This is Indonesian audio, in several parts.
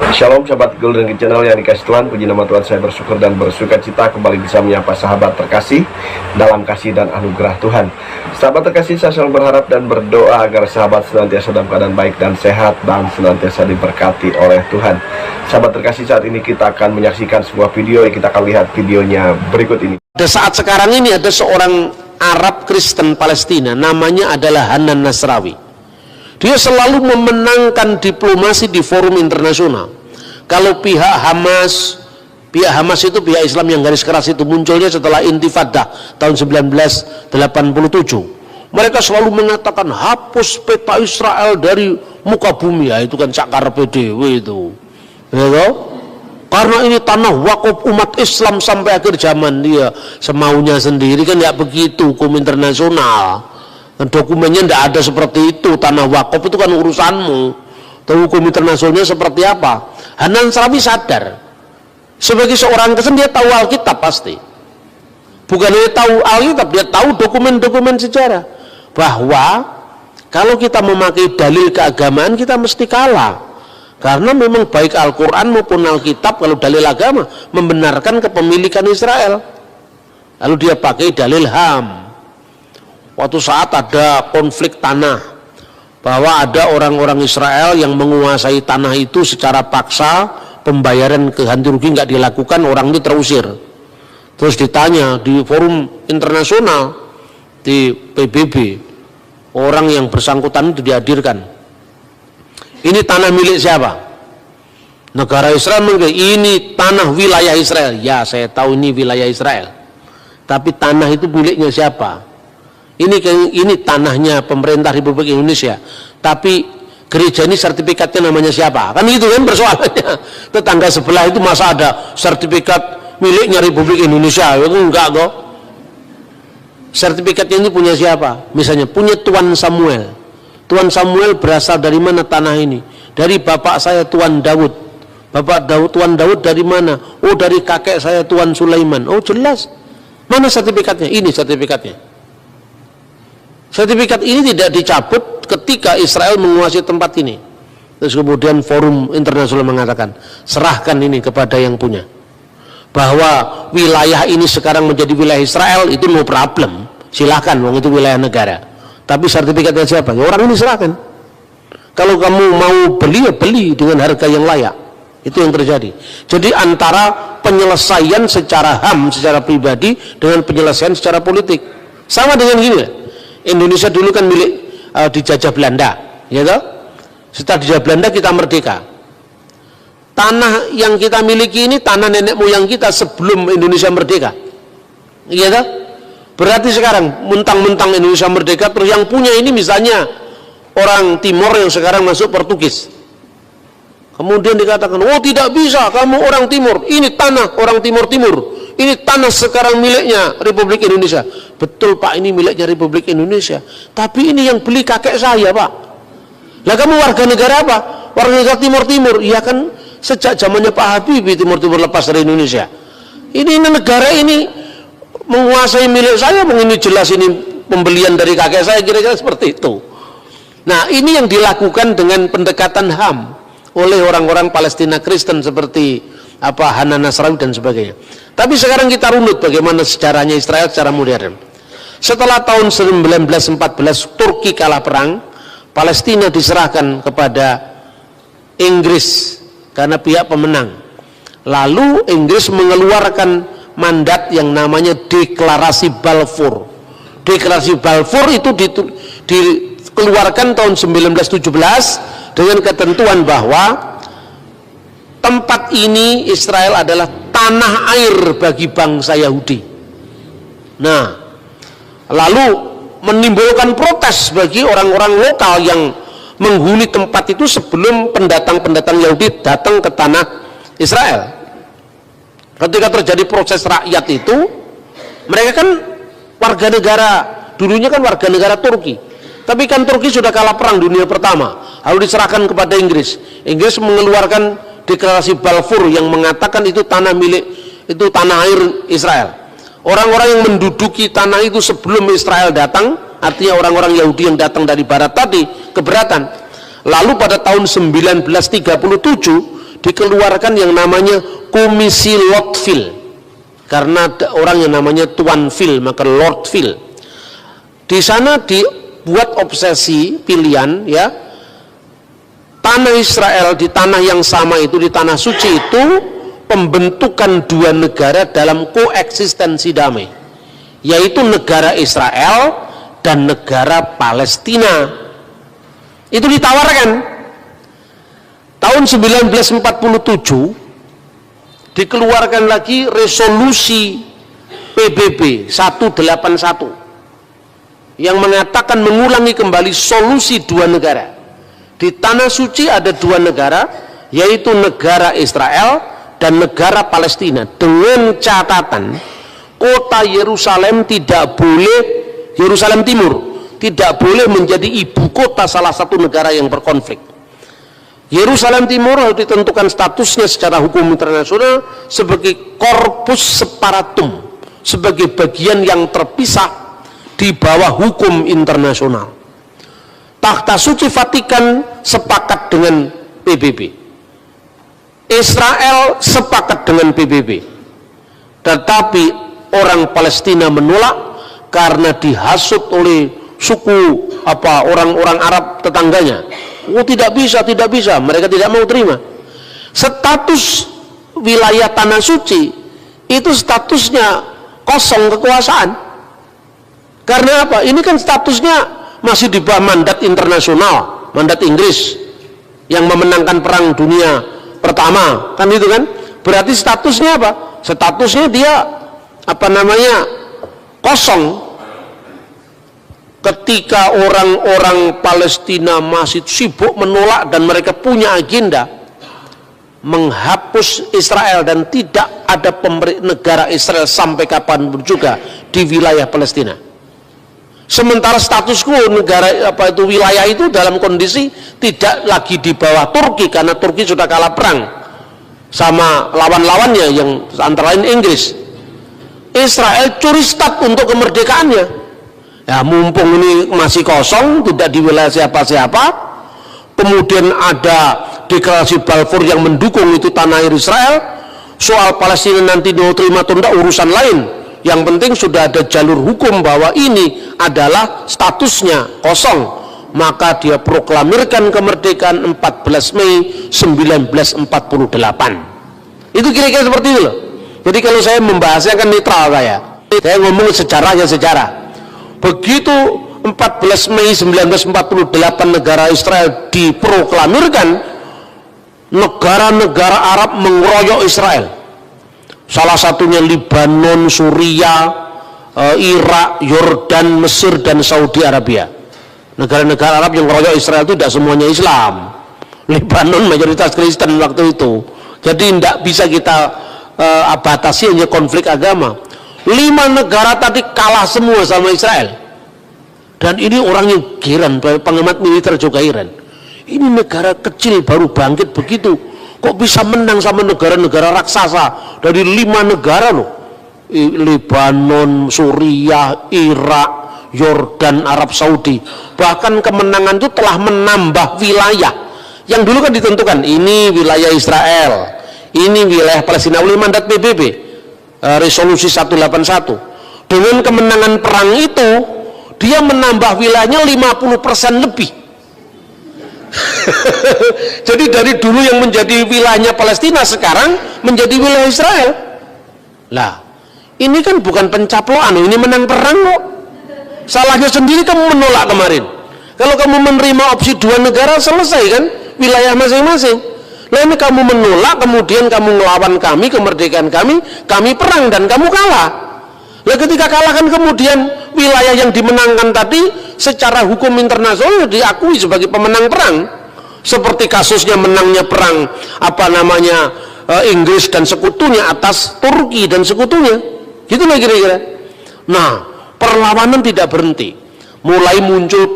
Shalom sahabat Golden Channel yang dikasih Tuhan, puji nama Tuhan, saya bersyukur dan bersuka cita kembali bisa menyapa sahabat terkasih dalam kasih dan anugerah Tuhan. Sahabat terkasih, saya selalu berharap dan berdoa agar sahabat senantiasa dalam keadaan baik dan sehat dan senantiasa diberkati oleh Tuhan. Sahabat terkasih, saat ini kita akan menyaksikan sebuah video yang kita akan lihat videonya berikut ini. Pada saat sekarang ini ada seorang Arab Kristen Palestina, namanya adalah Hanan Nasrawi. Dia selalu memenangkan diplomasi di forum internasional. Kalau pihak Hamas itu pihak Islam yang garis keras itu munculnya setelah Intifadah tahun 1987. Mereka selalu mengatakan hapus peta Israel dari muka bumi, ya itu kan cakar PDW itu. Ya, karena ini tanah wakaf umat Islam sampai akhir zaman, dia semaunya sendiri kan, ya begitu hukum internasional. Dan dokumennya tidak ada seperti itu. Tanah wakaf itu kan urusanmu. Tahu hukum internasionalnya seperti apa? Hanan Nasrawi sadar, sebagai seorang Kristen dia tahu Alkitab pasti. Bukan dia tahu Alkitab, dia tahu dokumen-dokumen sejarah. Bahwa kalau kita memakai dalil keagamaan kita mesti kalah. Karena memang baik Al-Quran maupun Alkitab kalau dalil agama membenarkan kepemilikan Israel. Lalu dia pakai dalil HAM. Waktu saat ada konflik tanah, bahwa ada orang-orang Israel yang menguasai tanah itu secara paksa, pembayaran ganti rugi nggak dilakukan, orang itu terusir. Terus ditanya di forum internasional, di PBB, orang yang bersangkutan itu dihadirkan. Ini tanah milik siapa? Negara Israel mengatakan ini tanah wilayah Israel. Ya, saya tahu ini wilayah Israel. Tapi tanah itu miliknya siapa? Ini tanahnya pemerintah Republik Indonesia, tapi gereja ini sertifikatnya namanya siapa? Kan itu kan persoalannya. Tetangga sebelah itu masa ada sertifikat miliknya Republik Indonesia? Itu enggak kok. Sertifikatnya ini punya siapa? Misalnya punya Tuan Samuel. Tuan Samuel berasal dari mana tanah ini? Dari bapak saya Tuan Daud. Tuan Daud dari mana? Oh, dari kakek saya Tuan Sulaiman. Oh, jelas. Mana sertifikatnya? Ini sertifikatnya. Sertifikat ini tidak dicabut ketika Israel menguasai tempat ini. Terus kemudian forum internasional mengatakan, serahkan ini kepada yang punya. Bahwa wilayah ini sekarang menjadi wilayah Israel, itu no problem. Silahkan, wong itu wilayah negara. Tapi sertifikatnya siapa? Ya orang ini serahkan. Kalau kamu mau beli, ya beli dengan harga yang layak. Itu yang terjadi. Jadi antara penyelesaian secara HAM, secara pribadi, dengan penyelesaian secara politik. Sama dengan gini. Indonesia dulu kan milik dijajah Belanda, ya toh? Setelah dijajah Belanda kita merdeka. Tanah yang kita miliki ini tanah nenek moyang kita sebelum Indonesia merdeka, ya toh? Berarti sekarang mentang-mentang Indonesia merdeka, terus yang punya ini misalnya orang Timor yang sekarang masuk Portugis. Kemudian dikatakan, oh tidak bisa, kamu orang Timur, ini tanah orang Timur-Timur. Ini tanah sekarang miliknya Republik Indonesia. Betul Pak, ini miliknya Republik Indonesia. Tapi ini yang beli kakek saya Pak. Lah kamu warga negara apa? Warga negara Timur-Timur. Iya kan sejak zamannya Pak Habibie Timur-Timur lepas dari Indonesia. Ini negara ini menguasai milik saya. Ini jelas ini pembelian dari kakek saya, kira-kira seperti itu. Nah ini yang dilakukan dengan pendekatan HAM oleh orang-orang Palestina Kristen seperti Hanan Nasrawi dan sebagainya. Tapi sekarang kita runut bagaimana sejarahnya Israel secara modern. Setelah tahun 1914 Turki kalah perang, Palestina diserahkan kepada Inggris karena pihak pemenang. Lalu Inggris mengeluarkan mandat yang namanya Deklarasi Balfour. Deklarasi Balfour itu dikeluarkan tahun 1917 dengan ketentuan bahwa tempat ini Israel adalah tanah air bagi bangsa Yahudi. Nah, lalu menimbulkan protes bagi orang-orang lokal yang menghuni tempat itu sebelum pendatang-pendatang Yahudi datang ke tanah Israel. Ketika terjadi proses rakyat itu, mereka kan warga negara, dulunya kan warga negara Turki. Tapi kan Turki sudah kalah perang dunia pertama, lalu diserahkan kepada Inggris. Inggris mengeluarkan Deklarasi Balfour yang mengatakan itu tanah milik, itu tanah air Israel. Orang-orang yang menduduki tanah itu sebelum Israel datang, artinya orang-orang Yahudi yang datang dari barat tadi keberatan. Lalu pada tahun 1937 dikeluarkan yang namanya Komisi Lordville, karena ada orang yang namanya Tuan Phil, maka Lord Phil. Di sana dibuat obsesi pilihan, ya, tanah Israel di tanah yang sama itu, di tanah suci itu, pembentukan dua negara dalam koeksistensi damai, yaitu negara Israel dan negara Palestina. Itu ditawarkan tahun 1947. Dikeluarkan lagi resolusi PBB 181 yang mengatakan mengulangi kembali solusi dua negara. Di tanah suci ada dua negara, yaitu negara Israel dan negara Palestina, dengan catatan kota Yerusalem tidak boleh, Yerusalem Timur tidak boleh menjadi ibu kota salah satu negara yang berkonflik. Yerusalem Timur harus ditentukan statusnya secara hukum internasional sebagai corpus separatum, sebagai bagian yang terpisah di bawah hukum internasional. Takhta Suci Vatikan sepakat dengan PBB, Israel sepakat dengan PBB, tetapi orang Palestina menolak karena dihasut oleh suku orang-orang Arab tetangganya. Oh, tidak bisa, mereka tidak mau terima. Status wilayah tanah suci itu statusnya kosong kekuasaan. Karena apa? Ini kan statusnya masih di bawah mandat internasional, mandat Inggris yang memenangkan perang dunia pertama, kan itu kan? Berarti statusnya apa? Statusnya dia kosong. Ketika orang-orang Palestina masih sibuk menolak dan mereka punya agenda menghapus Israel dan tidak ada negara Israel sampai kapanpun juga di wilayah Palestina. Sementara status quo negara wilayah itu dalam kondisi tidak lagi di bawah Turki, karena Turki sudah kalah perang sama lawan-lawannya yang antara lain Inggris. Israel curi start untuk kemerdekaannya. Ya, mumpung ini masih kosong, tidak di wilayah siapa-siapa, kemudian ada deklarasi Balfour yang mendukung itu tanah air Israel. Soal Palestina nanti mau terima atau tidak urusan lain, yang penting sudah ada jalur hukum bahwa ini adalah statusnya kosong. Maka dia proklamirkan kemerdekaan 14 Mei 1948. Itu kira-kira seperti itu loh. Jadi kalau saya membahasnya kan netral, saya ngomong sejarahnya sejarah. Begitu 14 Mei 1948 negara Israel diproklamirkan, negara-negara Arab mengeroyok Israel. Salah satunya Lebanon, Suriah, Irak, Yordan, Mesir, dan Saudi Arabia. Negara-negara Arab yang mengeroyok Israel itu tidak semuanya Islam. Lebanon mayoritas Kristen waktu itu. Jadi tidak bisa kita batasi hanya konflik agama. 5 negara tadi kalah semua sama Israel, dan ini orangnya heran, pengamat militer juga heran. Ini negara kecil baru bangkit begitu, kok bisa menang sama negara-negara raksasa dari 5 negara loh, Lebanon, Suriah, Irak, Yordan, Arab Saudi. Bahkan kemenangan itu telah menambah wilayah yang dulu kan ditentukan ini wilayah Israel, ini wilayah Palestina oleh mandat PBB. Resolusi 181. Dengan kemenangan perang itu dia menambah wilayahnya 50% lebih. Jadi dari dulu yang menjadi wilayahnya Palestina sekarang menjadi wilayah Israel. Lah, ini kan bukan pencaploan, ini menang perang kok. Salahnya sendiri kamu menolak kemarin. Kalau kamu menerima opsi 2 negara, selesai kan wilayah masing-masing. Nah, ini kamu menolak, kemudian kamu melawan kami, kemerdekaan kami perang dan kamu kalah. Nah, ketika kalah kan kemudian wilayah yang dimenangkan tadi secara hukum internasional diakui sebagai pemenang perang. Seperti kasusnya menangnya perang Inggris dan sekutunya atas Turki dan sekutunya. Gitu lah kira-kira. Nah, perlawanan tidak berhenti. Mulai muncul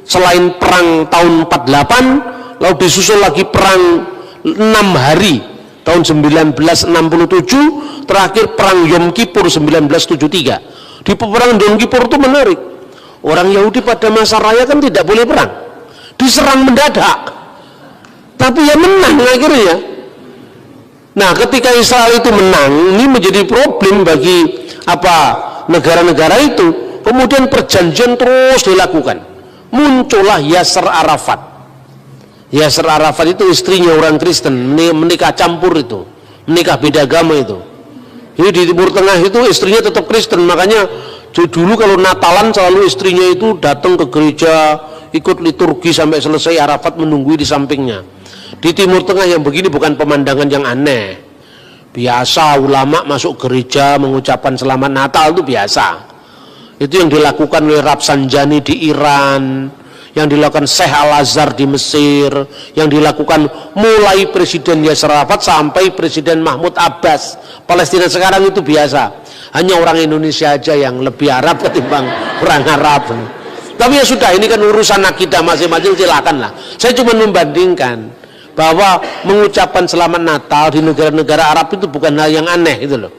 selain perang tahun 48, lalu disusul lagi perang 6 hari tahun 1967, terakhir perang Yom Kippur 1973. Di peperangan Yom Kippur itu menarik. Orang Yahudi pada masa raya kan tidak boleh perang, diserang mendadak, tapi ya menang akhirnya. Nah, ketika Israel itu menang, ini menjadi problem bagi negara-negara itu. Kemudian perjanjian terus dilakukan. Muncullah Yasser Arafat. Yasser Arafat itu istrinya orang Kristen, menikah campur itu, menikah beda agama itu. Jadi di Timur Tengah itu istrinya tetap Kristen, makanya dulu kalau Natalan selalu istrinya itu datang ke gereja, ikut liturgi sampai selesai, Arafat menunggui di sampingnya. Di Timur Tengah yang begini bukan pemandangan yang aneh, biasa. Ulama masuk gereja mengucapkan selamat Natal itu biasa. Itu yang dilakukan oleh Rafsanjani di Iran, yang dilakukan Syekh Al-Azhar di Mesir, yang dilakukan mulai Presiden Yasser Arafat sampai Presiden Mahmud Abbas Palestina sekarang itu biasa. Hanya orang Indonesia aja yang lebih Arab ketimbang orang Arab. Tapi ya sudah, ini kan urusan akidah masing-masing, silakan lah. Saya cuma membandingkan bahwa mengucapkan selamat Natal di negara-negara Arab itu bukan hal yang aneh itu loh.